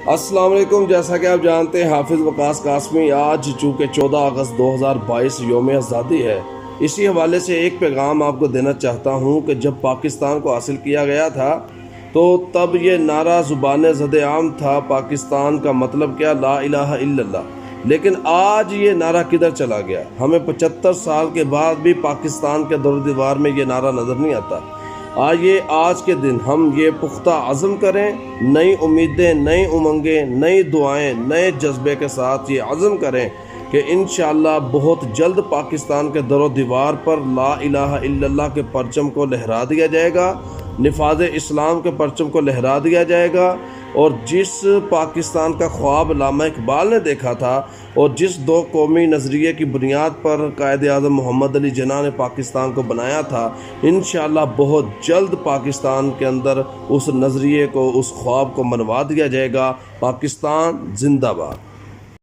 السلام علیکم۔ جیسا کہ آپ جانتے ہیں حافظ وقاص قاسمی آج چونکہ 14 اگست 2022 یوم آزادی ہے، اسی حوالے سے ایک پیغام آپ کو دینا چاہتا ہوں کہ جب پاکستان کو حاصل کیا گیا تھا تو تب یہ نعرہ زبان زد عام تھا، پاکستان کا مطلب کیا، لا الہ الا اللہ۔ لیکن آج یہ نعرہ کدھر چلا گیا؟ ہمیں 75 سال کے بعد بھی پاکستان کے دور دیوار میں یہ نعرہ نظر نہیں آتا۔ آئیے آج کے دن ہم یہ پختہ عزم کریں، نئی امیدیں، نئی امنگیں، نئی دعائیں، نئے جذبے کے ساتھ یہ عزم کریں کہ انشاءاللہ بہت جلد پاکستان کے در و دیوار پر لا الہ الا اللہ کے پرچم کو لہرا دیا جائے گا، نفاذ اسلام کے پرچم کو لہرا دیا جائے گا، اور جس پاکستان کا خواب علامہ اقبال نے دیکھا تھا اور جس دو قومی نظریے کی بنیاد پر قائد اعظم محمد علی جناح نے پاکستان کو بنایا تھا، انشاءاللہ بہت جلد پاکستان کے اندر اس نظریے کو، اس خواب کو منوا دیا جائے گا۔ پاکستان زندہ باد۔